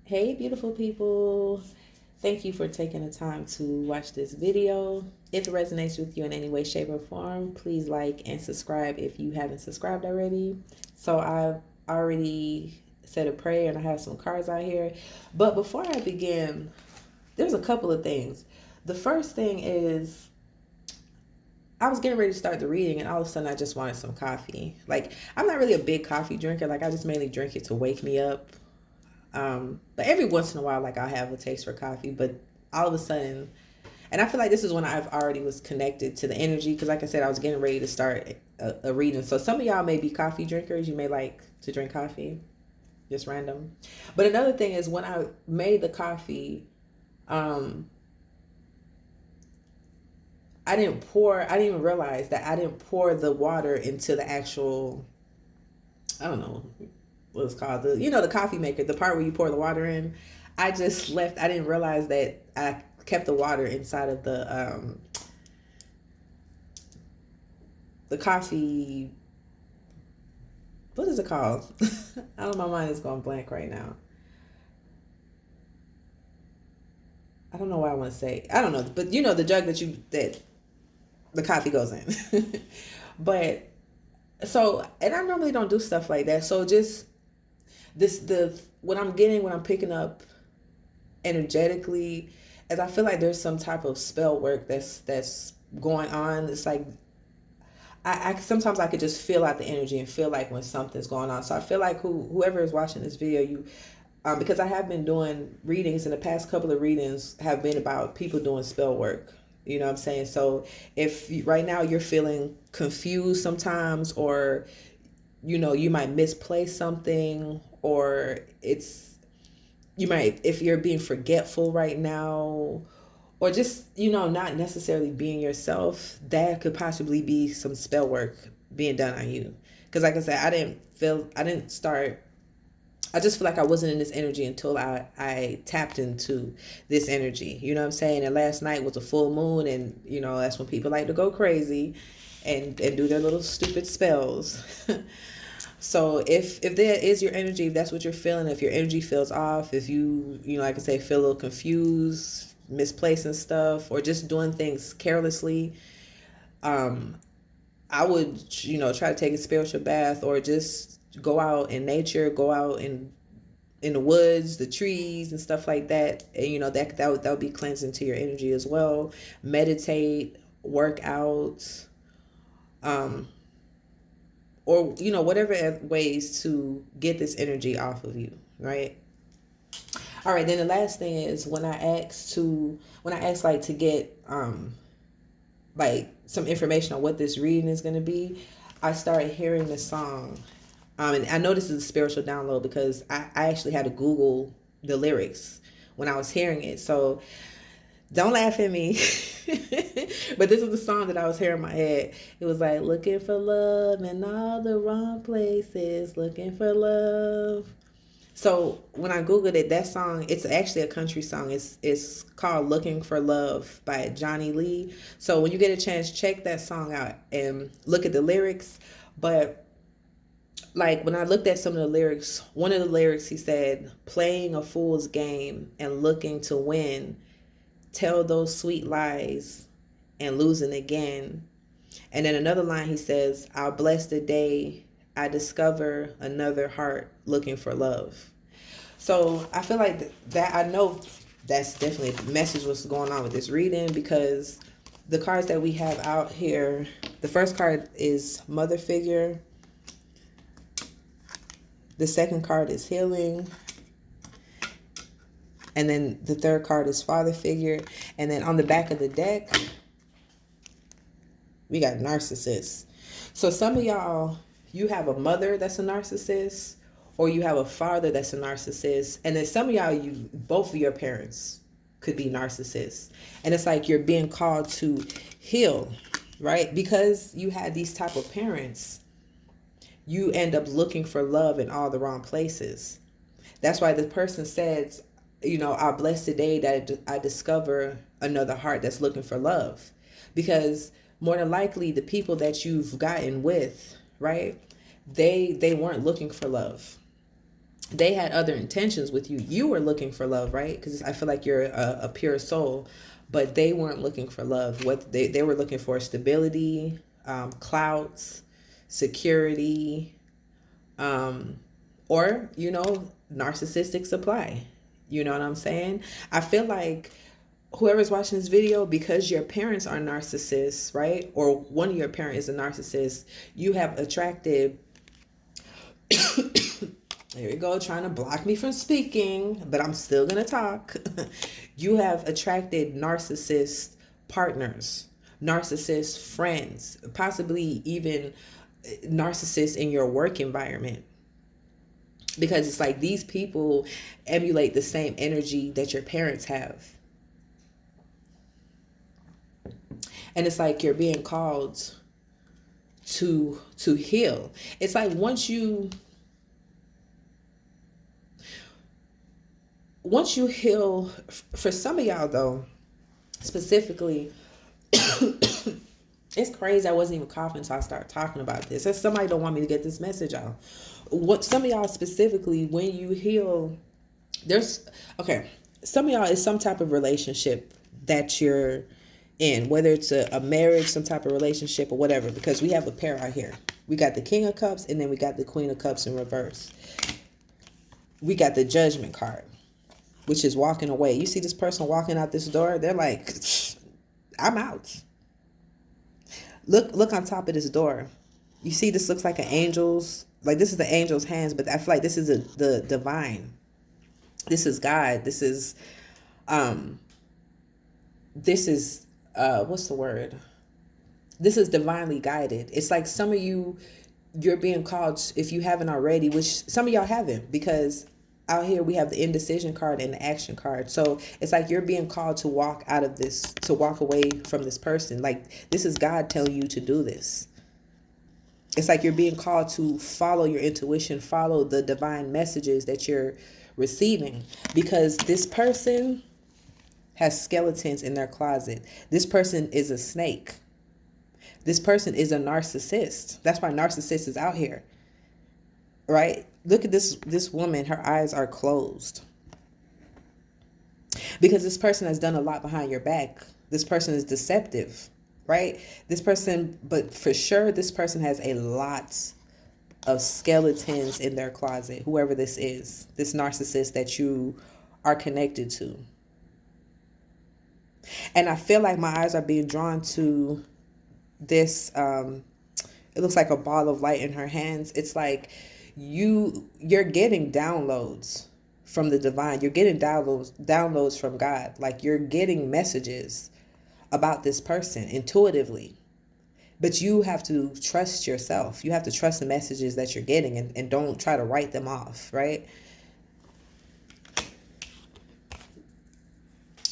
Hey, beautiful people. Thank you for taking the time to watch this video. If it resonates with you in any way, shape, or form, please like and subscribe if you haven't subscribed already. So I've already said a prayer and I have some cards out here. But before I begin, there's a couple of things. The first thing is I was getting ready to start the reading and all of a sudden I just wanted some coffee. Like, I'm not really a big coffee drinker. Like, I just mainly drink it to wake me up. But every once in a while, like I'll have a taste for coffee, but all of a sudden, and I feel like this is when I've already was connected to the energy. Cause like I said, I was getting ready to start a reading. So some of y'all may be coffee drinkers. You may like to drink coffee, just random. But another thing is when I made the coffee, um, I didn't even realize that I didn't pour the water into the actual, I don't know what it's called, the coffee maker, the part where you pour the water in. I just left. I didn't realize that I kept the water inside of the coffee. What is it called? I don't know. My mind is going blank right now. I don't know why I want to say. I don't know, but you know the jug that the coffee goes in. But so, and I normally don't do stuff like that. So just the what I'm getting, when I'm picking up energetically, as I feel like there's some type of spell work that's going on. It's like I sometimes I could just feel out the energy and feel like when something's going on. So I feel like whoever is watching this video, because I have been doing readings, and the past couple of readings have been about people doing spell work. You know what I'm saying? So if right now you're feeling confused sometimes, or you might misplace something, or you might, if you're being forgetful right now, or just not necessarily being yourself, that could possibly be some spell work being done on you. Because like I said, I just feel like I wasn't in this energy until I tapped into this energy. You know what I'm saying? And last night was a full moon, and that's when people like to go crazy and do their little stupid spells. So if that is your energy, if that's what you're feeling, if your energy feels off, if like I say, feel a little confused, misplacing stuff, or just doing things carelessly, I would try to take a spiritual bath, or just go out in nature, go out in the woods, the trees and stuff like that. And that would be cleansing to your energy as well. Meditate, work out, or whatever ways to get this energy off of you, right? All right, then the last thing is when I ask like to get like some information on what this reading is going to be, I started hearing the song. And I know this is a spiritual download because I actually had to Google the lyrics when I was hearing it. So don't laugh at me. But this is the song that I was hearing in my head. It was like, looking for love in all the wrong places, looking for love. So when I Googled it, that song, it's actually a country song. It's called Looking for Love by Johnny Lee. So when you get a chance, check that song out and look at the lyrics. But like when I looked at some of the lyrics, one of the lyrics, he said, playing a fool's game and looking to win, tell those sweet lies and losing again. And then another line, he says, I'll bless the day I discover another heart looking for love. So I feel like that I know that's definitely a message what's going on with this reading, because the cards that we have out here, the first card is Mother Figure. The second card is Healing. And then the third card is Father Figure. And then on the back of the deck, we got Narcissist. So some of y'all, you have a mother that's a narcissist, or you have a father that's a narcissist. And then some of y'all, both of your parents could be narcissists. And it's like you're being called to heal, right? Because you had these type of parents, you end up looking for love in all the wrong places. That's why the person says, I'll bless the day that I discover another heart that's looking for love. Because more than likely, the people that you've gotten with, right, they weren't looking for love. They had other intentions with you. You were looking for love, right? Because I feel like you're a pure soul, but they weren't looking for love. What they were looking for: stability, clouts, security, um, or, narcissistic supply. You know what I'm saying? I feel like whoever's watching this video, because your parents are narcissists, right? Or one of your parents is a narcissist, you have attracted, there you go, trying to block me from speaking, but I'm still going to talk. You have attracted narcissist partners, narcissist friends, possibly even narcissists in your work environment. Because it's like these people emulate the same energy that your parents have. And it's like you're being called to heal. It's like once you heal, for some of y'all though, specifically, it's crazy I wasn't even coughing until I started talking about this. If somebody don't want me to get this message out. What some of y'all specifically, when you heal, some of y'all is some type of relationship that you're in, whether it's a marriage, some type of relationship or whatever, because we have a pair out here. We got the King of Cups and then we got the Queen of Cups in reverse. We got the Judgment card, which is walking away. You see this person walking out this door, they're like, I'm out. Look on top of this door. You see this looks like an angel's, like this is the angel's hands, but I feel like this is the divine. This is God. This is what's the word? This is divinely guided. It's like some of you're being called, if you haven't already, which some of y'all haven't, because out here we have the indecision card and the action card. So it's like you're being called to walk out of this, to walk away from this person. Like this is God telling you to do this. It's like you're being called to follow your intuition, follow the divine messages that you're receiving, because this person has skeletons in their closet. This person is a snake. This person is a narcissist. That's why narcissist is out here, right? Look at this woman. Her eyes are closed because this person has done a lot behind your back. This person is deceptive, right? This person, but for sure, this person has a lot of skeletons in their closet, whoever this is, this narcissist that you are connected to. And I feel like my eyes are being drawn to this, it looks like a ball of light in her hands. It's like you're getting downloads from the divine. You're getting downloads from God. Like you're getting messages about this person intuitively. But you have to trust yourself. You have to trust the messages that you're getting and don't try to write them off, right?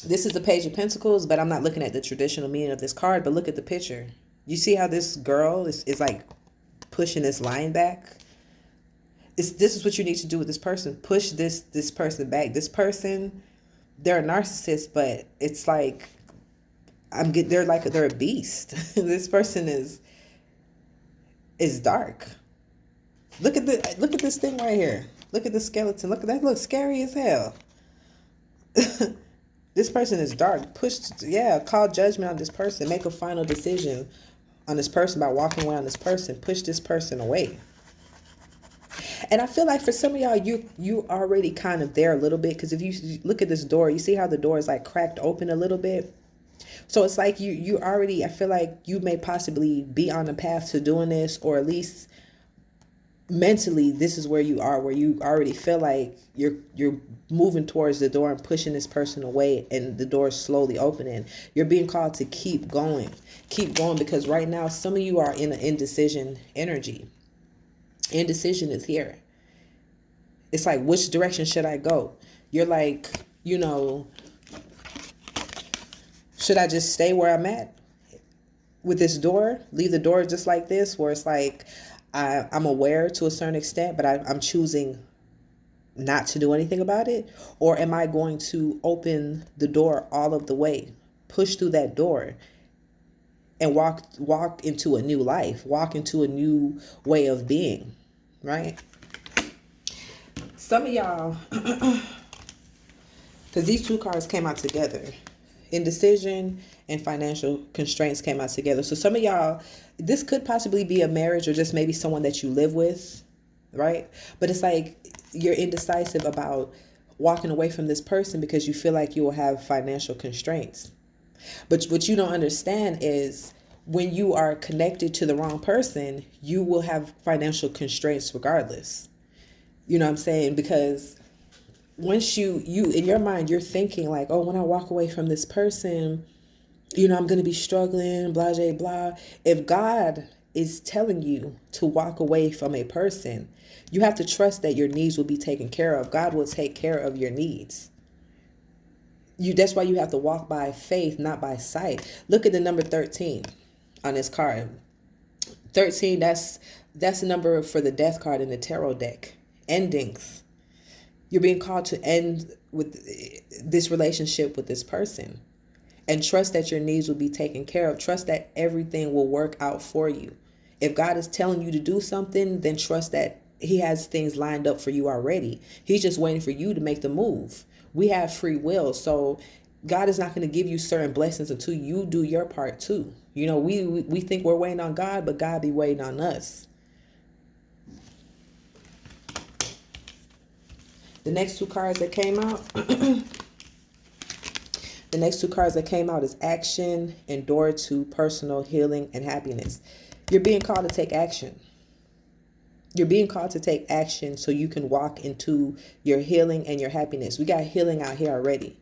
This is the Page of Pentacles, but I'm not looking at the traditional meaning of this card, but look at the picture. You see how this girl is like pushing this line back? This is what you need to do with this person. Push this person back. This person, they're a narcissist, but it's like they're a beast. This person is dark. Look at this thing right here. Look at the skeleton. Look at that. Looks scary as hell. This person is dark. Call judgment on this person. Make a final decision on this person by walking away on this person. Push this person away. And I feel like for some of y'all, you already kind of there a little bit, because if you look at this door, you see how the door is like cracked open a little bit. So it's like you already, I feel like you may possibly be on the path to doing this, or at least mentally this is where you are, where you already feel like you're moving towards the door and pushing this person away, and the door is slowly opening. You're being called to keep going, because right now some of you are in an indecision energy. Indecision is here. It's like, which direction should I go? You're like, should I just stay where I'm at with this door? Leave the door just like this, where it's like I'm aware to a certain extent, but I'm choosing not to do anything about it? Or am I going to open the door all of the way, push through that door, and walk into a new life, walk into a new way of being, right? Some of y'all, because these two cards came out together. Indecision and financial constraints came out together. So some of y'all, this could possibly be a marriage or just maybe someone that you live with, right? But it's like you're indecisive about walking away from this person because you feel like you will have financial constraints. But what you don't understand is when you are connected to the wrong person, you will have financial constraints regardless. You know what I'm saying? Because once you in your mind, you're thinking like, oh, when I walk away from this person, I'm going to be struggling, blah, blah, blah. If God is telling you to walk away from a person, you have to trust that your needs will be taken care of. God will take care of your needs. That's why you have to walk by faith, not by sight. Look at the number 13 on this card. 13, that's the number for the death card in the tarot deck. Endings. You're being called to end with this relationship with this person. And trust that your needs will be taken care of. Trust that everything will work out for you. If God is telling you to do something, then trust that he has things lined up for you already. He's just waiting for you to make the move. We have free will. So God is not going to give you certain blessings until you do your part too. We think we're waiting on God, but God be waiting on us. The next two cards that came out. The next two cards that came out is action and door to personal healing and happiness. You're being called to take action. You're being called to take action so you can walk into your healing and your happiness. We got healing out here already.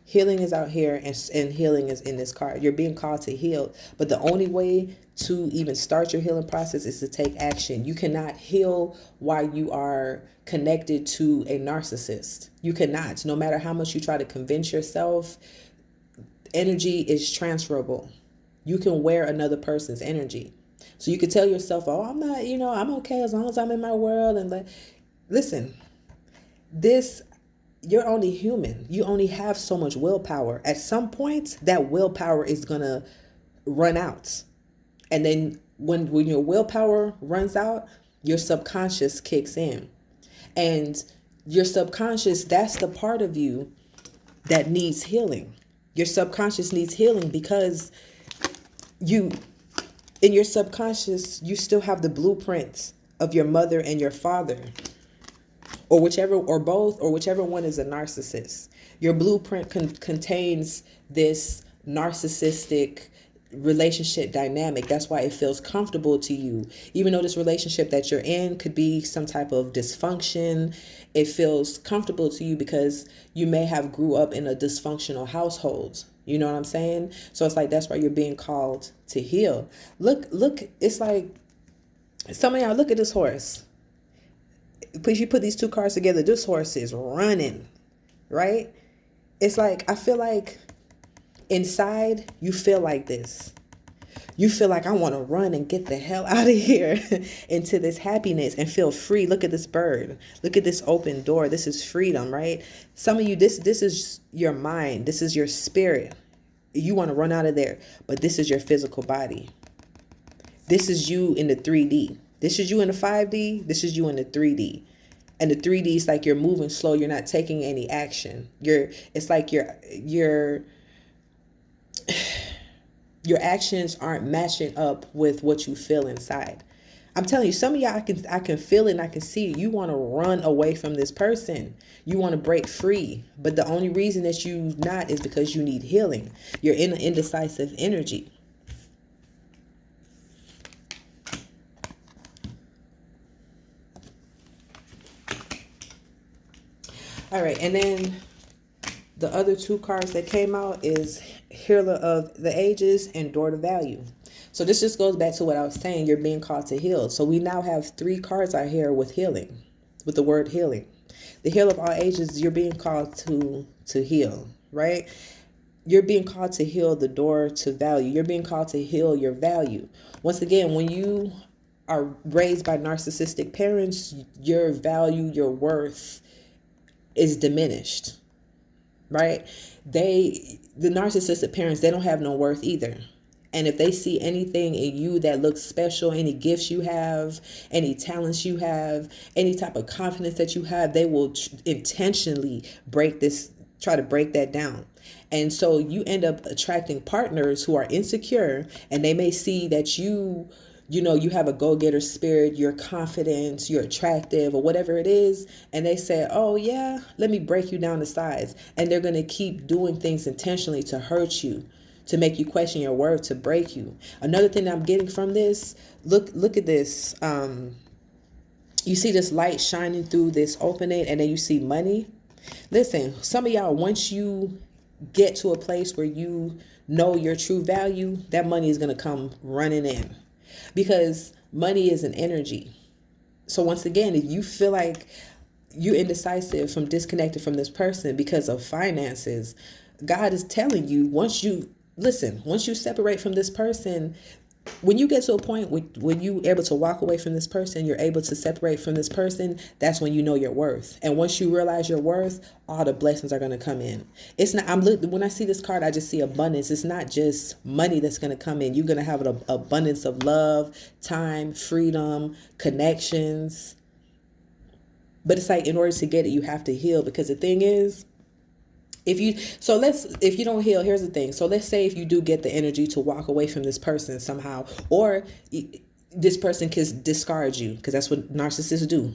Healing is out here and healing is in this card. You're being called to heal. But the only way to even start your healing process is to take action. You cannot heal while you are connected to a narcissist. You cannot. No matter how much you try to convince yourself, energy is transferable. You can wear another person's energy. So you can tell yourself, oh, I'm not, I'm okay as long as I'm in my world. And listen, you're only human. You only have so much willpower. At some point, that willpower is going to run out. And then when your willpower runs out, your subconscious kicks in. And your subconscious, that's the part of you that needs healing. Your subconscious needs healing because in your subconscious, you still have the blueprints of your mother and your father. Or whichever, or both, or whichever one is a narcissist. Your blueprint contains this narcissistic relationship dynamic. That's why it feels comfortable to you. Even though this relationship that you're in could be some type of dysfunction, it feels comfortable to you because you may have grew up in a dysfunctional household. You know what I'm saying? So it's like, that's why you're being called to heal. Look, it's like, some of y'all, look at this horse. Please, you put these two cards together, this horse is running, right? It's like, I feel like inside you feel like this. You feel like, I want to run and get the hell out of here into this happiness and feel free. Look at this bird. Look at this open door. This is freedom, right? Some of you, this is your mind. This is your spirit. You want to run out of there, but this is your physical body. This is you in the 3D. This is you in the 5D. This is you in the 3D. And the 3D is like you're moving slow. You're not taking any action. It's like your actions aren't matching up with what you feel inside. I'm telling you, some of y'all, I can feel it and I can see it. You want to run away from this person. You want to break free. But the only reason that you're not is because you need healing. You're in an indecisive energy. All right, and then the other two cards that came out is Healer of the Ages and Door to Value. So this just goes back to what I was saying. You're being called to heal. So we now have three cards out here with healing, with the word healing. The Healer of all ages, you're being called to heal, right? You're being called to heal the door to value. You're being called to heal your value. Once again, when you are raised by narcissistic parents, your value, your worth is diminished, right? The narcissistic parents, they don't have no worth either. And if they see anything in you that looks special, any gifts you have, any talents you have, any type of confidence that you have, they will intentionally try to break that down. And so you end up attracting partners who are insecure, and they may see that you have a go-getter spirit, you're confident, you're attractive, or whatever it is, and they say, oh yeah, let me break you down to size. And they're going to keep doing things intentionally to hurt you, to make you question your worth, to break you. Another thing that I'm getting from this, look at this. You see this light shining through this opening, and then you see money. Listen, some of y'all, once you get to a place where you know your true value, that money is going to come running in, because money is an energy. So once again, if you feel like you're indecisive, from disconnected from this person because of finances, God is telling you, once you separate from this person, when you get to a point when you're able to walk away from this person, you're able to separate from this person, that's when you know your worth. And once you realize your worth, all the blessings are going to come in. It's not, when I see this card, I just see abundance. It's not just money that's going to come in. You're going to have an abundance of love, time, freedom, connections. But it's like, in order to get it, you have to heal, because the thing is, if you don't heal, here's the thing. So let's say if you do get the energy to walk away from this person somehow, or this person can discard you, because that's what narcissists do.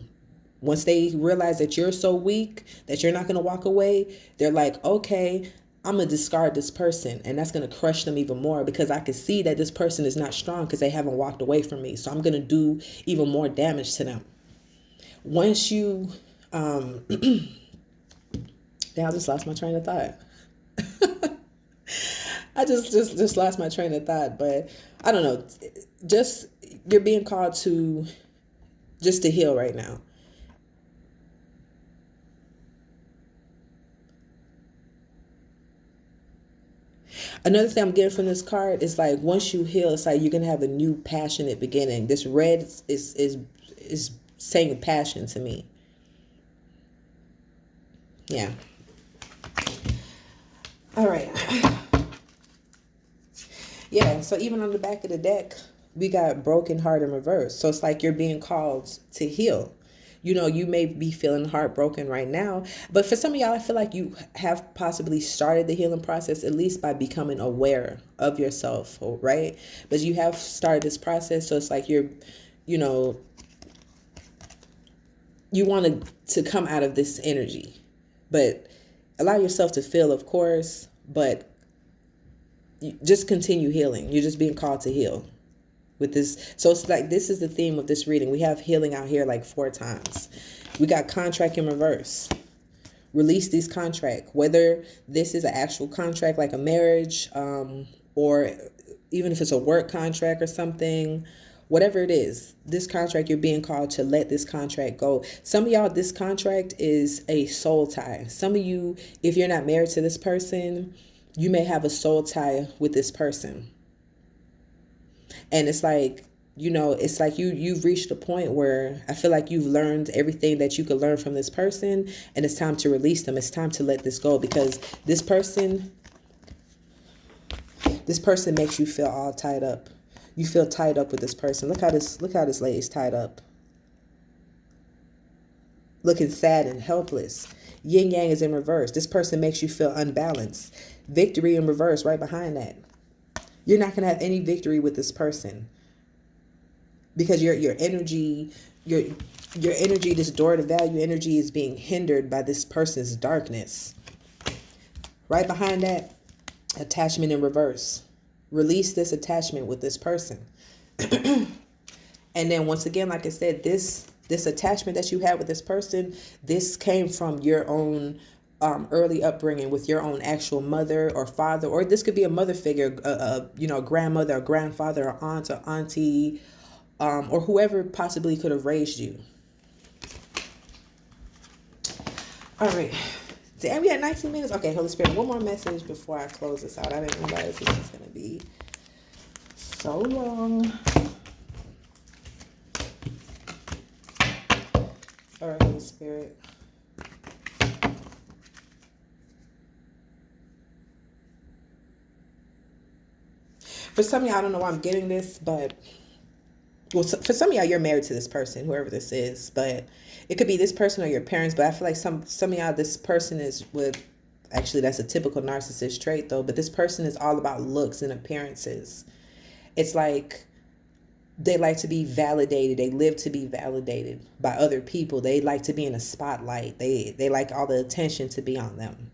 Once they realize that you're so weak that you're not going to walk away, they're like, okay, I'm going to discard this person. And that's going to crush them even more, because I can see that this person is not strong because they haven't walked away from me. So I'm going to do even more damage to them. Once you, I just lost my train of thought. I just lost my train of thought, but I don't know. Just, you're being called to just to heal right now. Another thing I'm getting from this card is like, once you heal, it's like you're gonna have a new passionate beginning. This red is saying passion to me. Yeah. All right. Yeah, so even on the back of the deck, we got broken heart in reverse. So it's like you're being called to heal. You may be feeling heartbroken right now, but for some of y'all, I feel like you have possibly started the healing process, at least by becoming aware of yourself, right? But you have started this process, so it's like you want to come out of this energy, but allow yourself to feel, of course, but just continue healing. You're just being called to heal with this. So it's like, this is the theme of this reading. We have healing out here like 4 times. We got contract in reverse. Release this contract, whether this is an actual contract like a marriage, or even if it's a work contract or something, whatever it is, this contract, you're being called to let this contract go. Some of y'all, this contract is a soul tie. Some of you, if you're not married to this person, you may have a soul tie with this person. And it's like, it's like you've reached a point where I feel like you've learned everything that you could learn from this person, and it's time to release them. It's time to let this go, because this person makes you feel all tied up. You feel tied up with this person. Look how this lady's tied up. Looking sad and helpless. Yin yang is in reverse. This person makes you feel unbalanced. Victory in reverse right behind that. You're not going to have any victory with this person, because your energy, this door to value energy, is being hindered by this person's darkness. Right behind that, attachment in reverse. Release this attachment with this person. And then once again, like I said, this attachment that you had with this person, this came from your own early upbringing with your own actual mother or father, or this could be a mother figure, a grandmother, or grandfather, or aunt, or auntie, or whoever possibly could have raised you. All right. Damn, we had 19 minutes. Okay, Holy Spirit, one more message before I close this out. I didn't realize this was going to be so long. All right, Holy Spirit. For some of y'all, I don't know why I'm getting this, but well, for some of y'all, you're married to this person, whoever this is, but it could be this person or your parents. But I feel like some of y'all, this person is with, actually, that's a typical narcissist trait though. But this person is all about looks and appearances. It's like they like to be validated. They live to be validated by other people. They like to be in a spotlight. They like all the attention to be on them.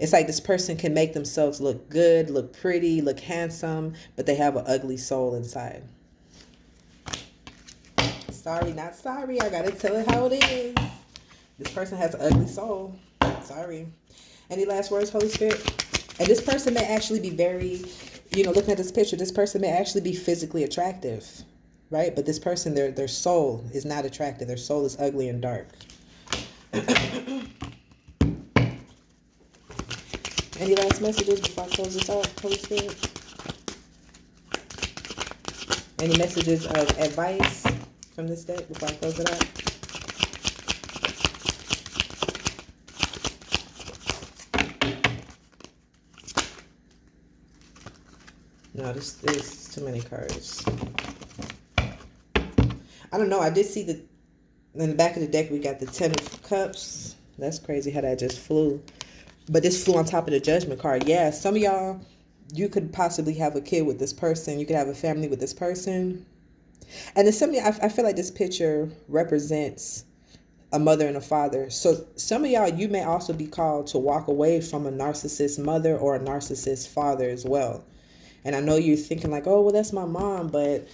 It's like this person can make themselves look good, look pretty, look handsome, but they have an ugly soul inside. Sorry, not sorry. I gotta tell it how it is. This person has an ugly soul. Sorry. Any last words, Holy Spirit? And this person may actually be very, looking at this picture, this person may actually be physically attractive, right? But this person, their soul is not attractive. Their soul is ugly and dark. Any last messages before I close this out, Holy Spirit? Any messages of advice from this deck before I close it out? No, this is too many cards. I don't know. I did see in the back of the deck, we got the 10 of Cups. That's crazy how that just flew. But this flew on top of the Judgment card. Yeah, some of y'all, you could possibly have a kid with this person. You could have a family with this person. And then some of y'all, I feel like this picture represents a mother and a father. So some of y'all, you may also be called to walk away from a narcissist mother or a narcissist father as well. And I know you're thinking like, oh, well, that's my mom. But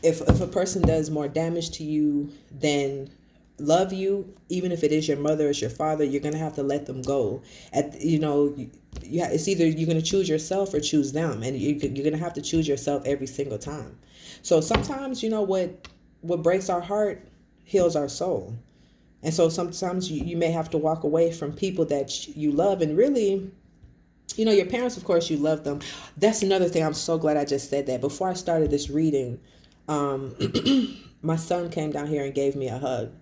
if a person does more damage to you than love you, even if it is your mother or your father, you're going to have to let them go. It's either you're going to choose yourself or choose them. And you're going to have to choose yourself every single time. So sometimes, what breaks our heart heals our soul. And so sometimes you may have to walk away from people that you love. And really, your parents, of course, you love them. That's another thing. I'm so glad I just said that. Before I started this reading, my son came down here and gave me a hug.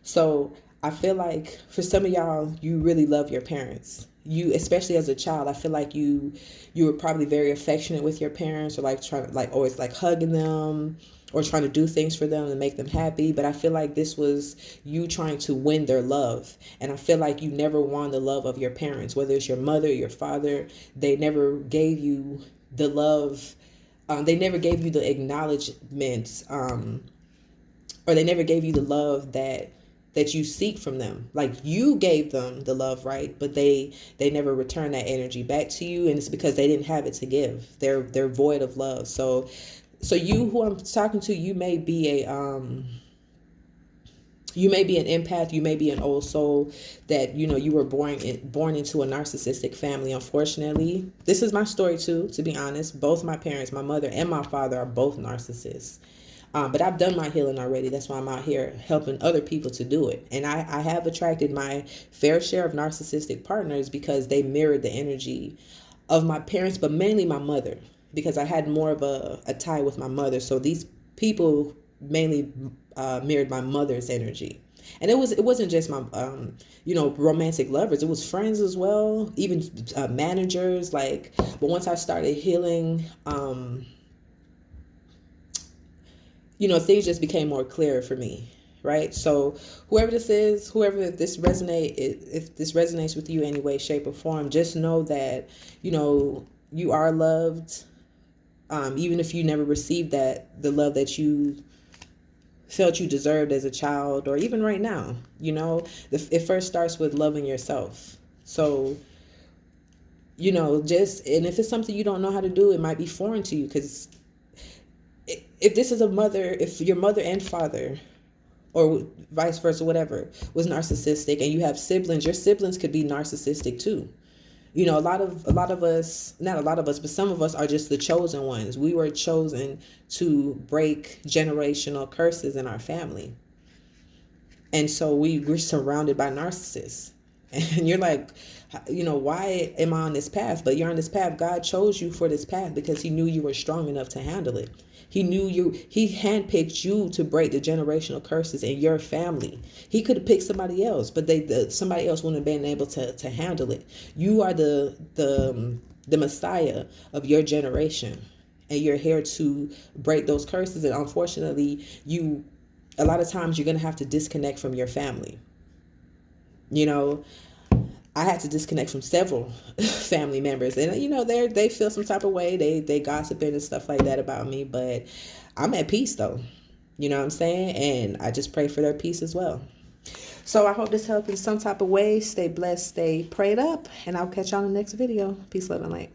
So I feel like for some of y'all, you really love your parents. You, especially as a child, I feel like you were probably very affectionate with your parents, or always hugging them or trying to do things for them and make them happy. But I feel like this was you trying to win their love. And I feel like you never won the love of your parents, whether it's your mother or your father. They never gave you the love. They never gave you the acknowledgement, or they never gave you the love that you seek from them. Like, you gave them the love, right? But they never returned that energy back to you, and it's because they didn't have it to give. They're void of love. So you, who I'm talking to, you may be an empath. You may be an old soul that, you were born into a narcissistic family. Unfortunately, this is my story too, to be honest. Both my parents, my mother and my father, are both narcissists. But I've done my healing already. That's why I'm out here helping other people to do it. And I have attracted my fair share of narcissistic partners because they mirrored the energy of my parents, but mainly my mother, because I had more of a tie with my mother. So these people mainly mirrored my mother's energy. And it wasn't just my, romantic lovers. It was friends as well, even managers. But once I started healing, things just became more clear for me, right? So whoever this is, if this resonates with you in any way, shape, or form, just know that, you are loved, even if you never received the love that you felt you deserved as a child, or even right now. It first starts with loving yourself. So, and if it's something you don't know how to do, it might be foreign to you, because if this is if your mother and father, or vice versa, whatever, was narcissistic, and you have siblings, your siblings could be narcissistic too. A lot of us, not a lot of us, but some of us are just the chosen ones. We were chosen to break generational curses in our family. And so we're surrounded by narcissists. And you're like, why am I on this path? But you're on this path. God chose you for this path because he knew you were strong enough to handle it. He knew you. He handpicked you to break the generational curses in your family. He could have picked somebody else, but somebody else wouldn't have been able to handle it. You are the Messiah of your generation, and you're here to break those curses. And unfortunately, a lot of times you're gonna have to disconnect from your family. You know, I had to disconnect from several family members, and they feel some type of way. They gossiping and stuff like that about me, but I'm at peace though. You know what I'm saying? And I just pray for their peace as well. So I hope this helped in some type of way. Stay blessed, stay prayed up, and I'll catch y'all in the next video. Peace, love, and light.